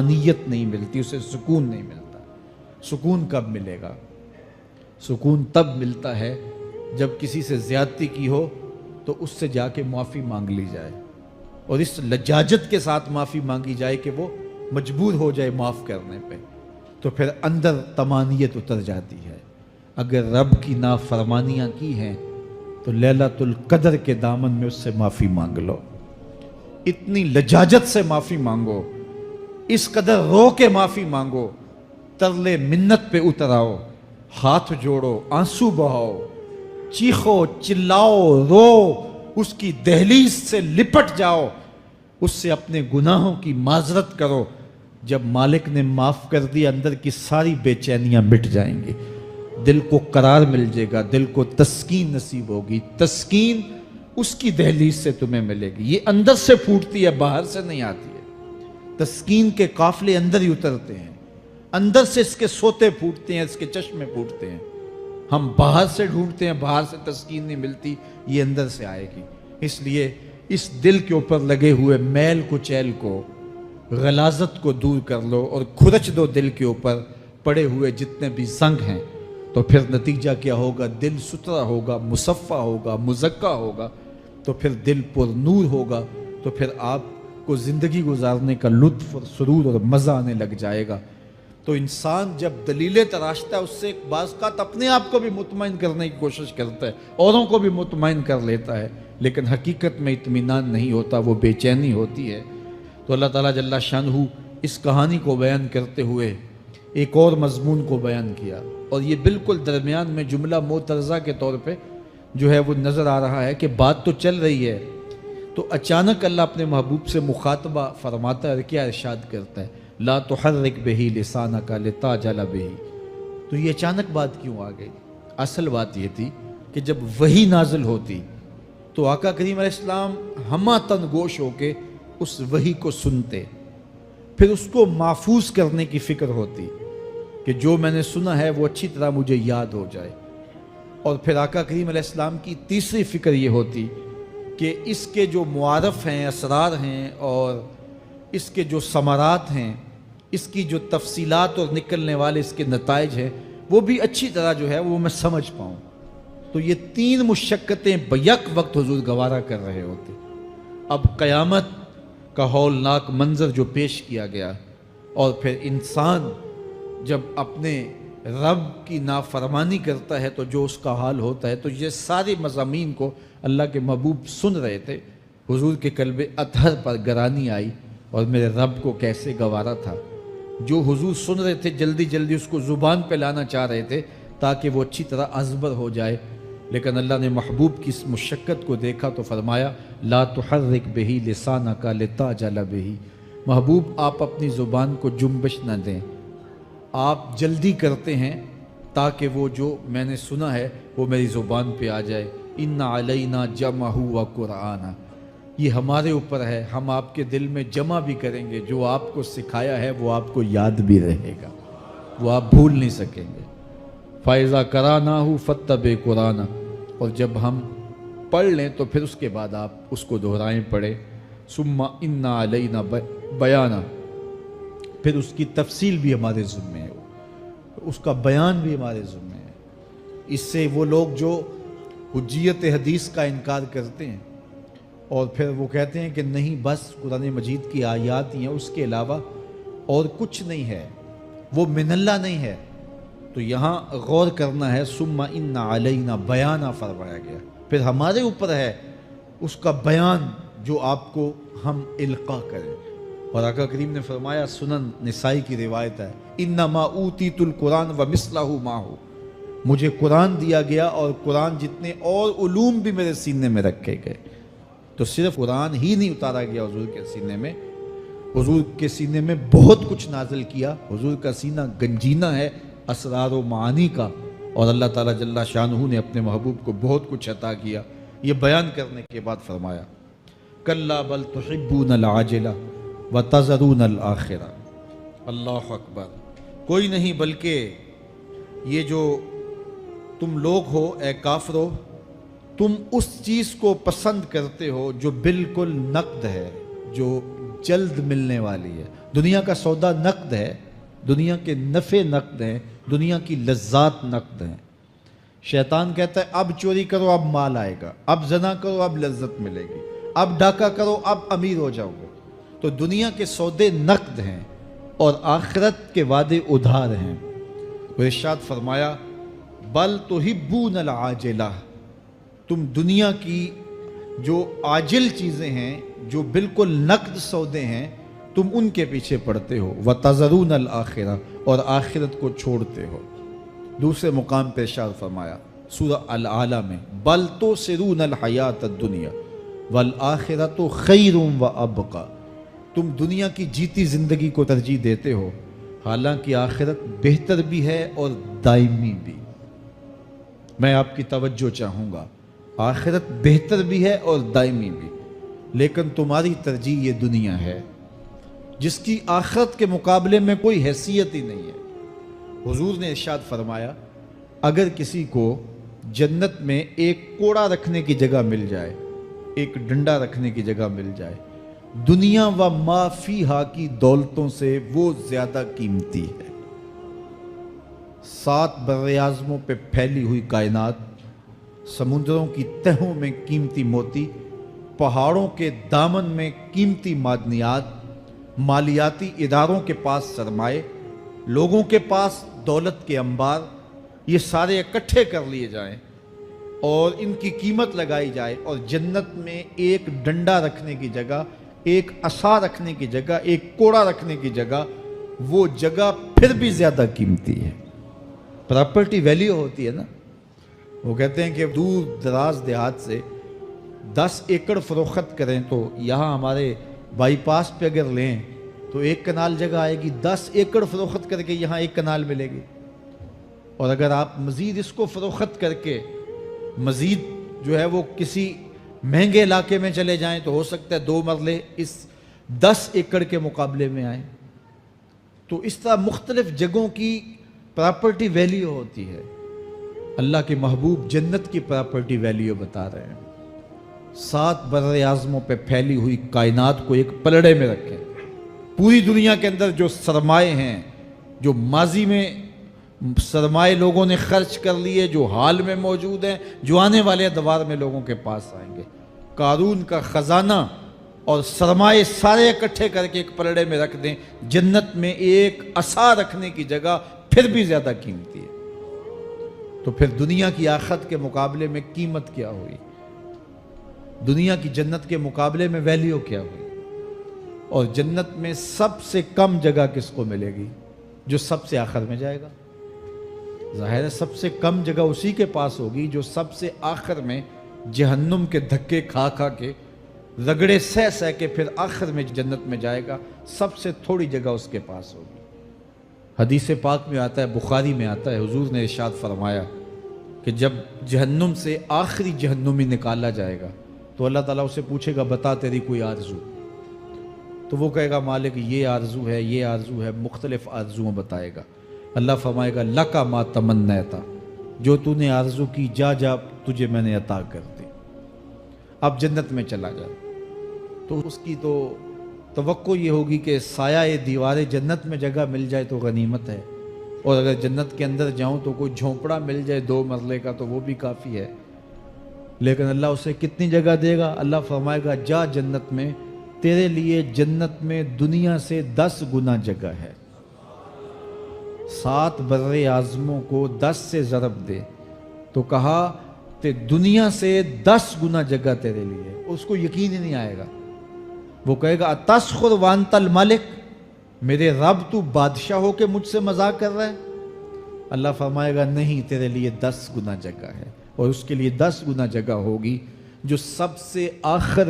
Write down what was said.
طمانیت نہیں ملتی، اسے سکون نہیں ملتا۔ سکون کب ملے گا؟ سکون تب ملتا ہے جب کسی سے زیادتی کی ہو تو اس سے جا کے معافی مانگ لی جائے، اور اس لجاجت کے ساتھ معافی مانگی جائے کہ وہ مجبور ہو جائے معاف کرنے پہ، تو پھر اندر طمانیت اتر جاتی ہے۔ اگر رب کی نافرمانیاں کی ہیں تو لیلۃ القدر کے دامن میں اس سے معافی مانگ لو، اتنی لجاجت سے معافی مانگو، اس قدر رو کے معافی مانگو، ترلے منت پہ اتر آؤ، ہاتھ جوڑو، آنسو بہاؤ، چیخو، چلاؤ، رو، اس کی دہلیز سے لپٹ جاؤ، اس سے اپنے گناہوں کی معذرت کرو۔ جب مالک نے معاف کر دیا، اندر کی ساری بے چینیاں مٹ جائیں گی، دل کو قرار مل جائے گا، دل کو تسکین نصیب ہوگی۔ تسکین اس کی دہلیز سے تمہیں ملے گی، یہ اندر سے پھوٹتی ہے، باہر سے نہیں آتی ہے۔ تسکین کے قافلے اندر ہی اترتے ہیں، اندر سے اس کے سوتے پھوٹتے ہیں، اس کے چشمے پھوٹتے ہیں۔ ہم باہر سے ڈھونڈتے ہیں، باہر سے تسکین نہیں ملتی، یہ اندر سے آئے گی۔ اس لیے اس دل کے اوپر لگے ہوئے میل کچیل کو، غلاظت کو دور کر لو اور کھرچ دو دل کے اوپر پڑے ہوئے جتنے بھی زنگ ہیں، تو پھر نتیجہ کیا ہوگا؟ دل ستھرا ہوگا، مصفہ ہوگا، مزکہ ہوگا، تو پھر دل پر نور ہوگا، تو پھر آپ کو زندگی گزارنے کا لطف اور سرور اور مزہ آنے لگ جائے گا۔ تو انسان جب دلیلیں تراشتا ہے، اس سے بعض اوقات اپنے آپ کو بھی مطمئن کرنے کی کوشش کرتا ہے، اوروں کو بھی مطمئن کر لیتا ہے، لیکن حقیقت میں اطمینان نہیں ہوتا، وہ بے چینی ہوتی ہے۔ تو اللہ تعالیٰ جل شانہ اس کہانی کو بیان کرتے ہوئے ایک اور مضمون کو بیان کیا، اور یہ بالکل درمیان میں جملہ معترضہ کے طور پہ جو ہے وہ نظر آ رہا ہے کہ بات تو چل رہی ہے، تو اچانک اللہ اپنے محبوب سے مخاطبہ فرماتا ہے، کیا ارشاد کرتا ہے؟ لا تحرک بہ لسانک لتعجل بہ۔ تو یہ اچانک بات کیوں آ گئی؟ اصل بات یہ تھی کہ جب وحی نازل ہوتی تو آقا کریم علیہ السلام ہمہ تن گوش ہو کے اس وحی کو سنتے، پھر اس کو محفوظ کرنے کی فکر ہوتی کہ جو میں نے سنا ہے وہ اچھی طرح مجھے یاد ہو جائے، اور پھر آقا کریم علیہ السلام کی تیسری فکر یہ ہوتی کہ اس کے جو معارف ہیں، اسرار ہیں، اور اس کے جو ثمرات ہیں، اس کی جو تفصیلات اور نکلنے والے اس کے نتائج ہیں، وہ بھی اچھی طرح جو ہے وہ میں سمجھ پاؤں۔ تو یہ تین مشقتیں بیک وقت حضور گوارا کر رہے ہوتے۔ اب قیامت کا ہولناک منظر جو پیش کیا گیا، اور پھر انسان جب اپنے رب کی نافرمانی کرتا ہے تو جو اس کا حال ہوتا ہے، تو یہ سارے مضامین کو اللہ کے محبوب سن رہے تھے۔ حضور کے قلب اطہر پر گرانی آئی، اور میرے رب کو کیسے گوارا تھا۔ جو حضور سن رہے تھے جلدی جلدی اس کو زبان پہ لانا چاہ رہے تھے تاکہ وہ اچھی طرح ازبر ہو جائے، لیکن اللہ نے محبوب کی اس مشقت کو دیکھا تو فرمایا لا تحرک بہ لسانک لتعجل بہ۔ محبوب آپ اپنی زبان کو جنبش نہ دیں، آپ جلدی کرتے ہیں تاکہ وہ جو میں نے سنا ہے وہ میری زبان پہ آ جائے۔ ان علینا جمعہ و قرآن، یہ ہمارے اوپر ہے، ہم آپ کے دل میں جمع بھی کریں گے، جو آپ کو سکھایا ہے وہ آپ کو یاد بھی رہے گا، وہ آپ بھول نہیں سکیں گے۔ فَإِذَا قَرَأْنَاهُ فَاتَّبِعْ قُرْآنَهُ، اور جب ہم پڑھ لیں تو پھر اس کے بعد آپ اس کو دہرائیں پڑھیں۔ ثُمَّ إِنَّ عَلَيْنَا بَيَانَهُ، پھر اس کی تفصیل بھی ہمارے ذمہ ہے، اس کا بیان بھی ہمارے ذمہ ہے۔ اس سے وہ لوگ جو حجیت حدیث کا انکار کرتے ہیں اور پھر وہ کہتے ہیں کہ نہیں بس قرآن مجید کی آیات ہی ہیں، اس کے علاوہ اور کچھ نہیں ہے، وہ من اللہ نہیں ہے، تو یہاں غور کرنا ہے۔ ثم ان علینا بیانہ فرمایا گیا، پھر ہمارے اوپر ہے اس کا بیان جو آپ کو ہم القاء کریں۔ اور آقا کریم نے فرمایا، سنن نسائی کی روایت ہے، انما اوتیت القرآن ومثلہ معہ، مجھے قرآن دیا گیا اور قرآن جتنے اور علوم بھی میرے سینے میں رکھے گئے۔ تو صرف قرآن ہی نہیں اتارا گیا حضور کے سینے میں، حضور کے سینے میں بہت کچھ نازل کیا۔ حضور کا سینہ گنجینہ ہے اسرار و معانی کا، اور اللہ تعالیٰ جل شانہ نے اپنے محبوب کو بہت کچھ عطا کیا۔ یہ بیان کرنے کے بعد فرمایا کلا بل تحبون العاجلہ وتذرون الآخرہ۔ اللہ اکبر، کوئی نہیں بلکہ یہ جو تم لوگ ہو اے کافرو، تم اس چیز کو پسند کرتے ہو جو بالکل نقد ہے، جو جلد ملنے والی ہے۔ دنیا کا سودا نقد ہے، دنیا کے نفع نقد ہیں، دنیا کی لذات نقد ہیں۔ شیطان کہتا ہے اب چوری کرو اب مال آئے گا، اب زنا کرو اب لذت ملے گی، اب ڈاکہ کرو اب امیر ہو جاؤ گے۔ تو دنیا کے سودے نقد ہیں اور آخرت کے وعدے ادھار ہیں۔ وہ ارشاد فرمایا بل تحبون العاجلہ، تم دنیا کی جو عاجل چیزیں ہیں، جو بالکل نقد سودے ہیں، تم ان کے پیچھے پڑتے ہو، وتذرون الآخرہ، اور آخرت کو چھوڑتے ہو۔ دوسرے مقام پہ ارشاد فرمایا سورہ الاعلیٰ میں بل تؤثرون الحیات الدنیا والآخرۃ خیر وابقی، تم دنیا کی جیتی زندگی کو ترجیح دیتے ہو، حالانکہ آخرت بہتر بھی ہے اور دائمی بھی۔ میں آپ کی توجہ چاہوں گا، آخرت بہتر بھی ہے اور دائمی بھی، لیکن تمہاری ترجیح یہ دنیا ہے جس کی آخرت کے مقابلے میں کوئی حیثیت ہی نہیں ہے۔ حضور نے ارشاد فرمایا اگر کسی کو جنت میں ایک کوڑا رکھنے کی جگہ مل جائے، ایک ڈنڈا رکھنے کی جگہ مل جائے، دنیا و ما فیہا کی دولتوں سے وہ زیادہ قیمتی ہے۔ 7 براعظموں پہ پھیلی ہوئی کائنات، سمندروں کی تہوں میں قیمتی موتی، پہاڑوں کے دامن میں قیمتی معدنیات، مالیاتی اداروں کے پاس سرمائے، لوگوں کے پاس دولت کے انبار، یہ سارے اکٹھے کر لیے جائیں اور ان کی قیمت لگائی جائے، اور جنت میں ایک ڈنڈا رکھنے کی جگہ، ایک عصا رکھنے کی جگہ، ایک کوڑا رکھنے کی جگہ، وہ جگہ پھر بھی زیادہ قیمتی ہے۔ پراپرٹی ویلیو ہوتی ہے نا، وہ کہتے ہیں کہ دور دراز دیہات سے 10 ایکڑ فروخت کریں تو یہاں ہمارے بائی پاس پہ اگر لیں تو 1 کنال جگہ آئے گی، 10 ایکڑ فروخت کر کے یہاں 1 کنال ملے گی۔ اور اگر آپ مزید اس کو فروخت کر کے مزید جو ہے وہ کسی مہنگے علاقے میں چلے جائیں تو ہو سکتا ہے 2 مرلے اس 10 ایکڑ کے مقابلے میں آئیں۔ تو اس طرح مختلف جگہوں کی پراپرٹی ویلیو ہوتی ہے۔ اللہ کے محبوب جنت کی پراپرٹی ویلیو بتا رہے ہیں۔ 7 براعظموں پہ پھیلی ہوئی کائنات کو ایک پلڑے میں رکھیں، پوری دنیا کے اندر جو سرمائے ہیں، جو ماضی میں سرمائے لوگوں نے خرچ کر لیے، جو حال میں موجود ہیں، جو آنے والے ادوار میں لوگوں کے پاس آئیں گے، قارون کا خزانہ اور سرمائے سارے اکٹھے کر کے ایک پلڑے میں رکھ دیں، جنت میں ایک عصا رکھنے کی جگہ پھر بھی زیادہ قیمتی ہے۔ تو پھر دنیا کی آخرت کے مقابلے میں قیمت کیا ہوئی؟ دنیا کی جنت کے مقابلے میں ویلیو کیا ہوئی؟ اور جنت میں سب سے کم جگہ کس کو ملے گی؟ جو سب سے آخر میں جائے گا۔ ظاہر ہے سب سے کم جگہ اسی کے پاس ہوگی جو سب سے آخر میں جہنم کے دھکے کھا کھا کے، رگڑے سہ سہ کے پھر آخر میں جنت میں جائے گا، سب سے تھوڑی جگہ اس کے پاس ہوگی۔ حدیث پاک میں آتا ہے، بخاری میں آتا ہے، حضور نے ارشاد فرمایا کہ جب جہنم سے آخری جہنمی نکالا جائے گا تو اللہ تعالیٰ اسے پوچھے گا بتا تیری کوئی آرزو، تو وہ کہے گا مالک یہ آرزو ہے، یہ آرزو ہے، مختلف آرزویں بتائے گا۔ اللہ فرمائے گا لکا ما تمنیتا، جو تو نے آرزو کی جا جا تجھے میں نے عطا کر دی، اب جنت میں چلا جا۔ تو اس کی تو توقع یہ ہوگی کہ سایہ دیوار جنت میں جگہ مل جائے تو غنیمت ہے، اور اگر جنت کے اندر جاؤں تو کوئی جھونپڑا مل جائے 2 مرلے کا تو وہ بھی کافی ہے۔ لیکن اللہ اسے کتنی جگہ دے گا؟ اللہ فرمائے گا جا جنت میں، تیرے لیے جنت میں دنیا سے 10 گنا جگہ ہے۔ 7 بر اعظموں کو 10 سے ضرب دے تو کہا کہ دنیا سے 10 گنا جگہ تیرے لیے، اس کو یقین ہی نہیں آئے گا۔ وہ کہے گا اتسخر وانت الملک، میرے رب تو بادشاہ ہو کے مجھ سے مذاق کر رہا ہے؟ اللہ فرمائے گا نہیں، تیرے لیے 10 گنا جگہ ہے، اور اس کے لیے 10 گنا جگہ ہوگی جو سب سے آخر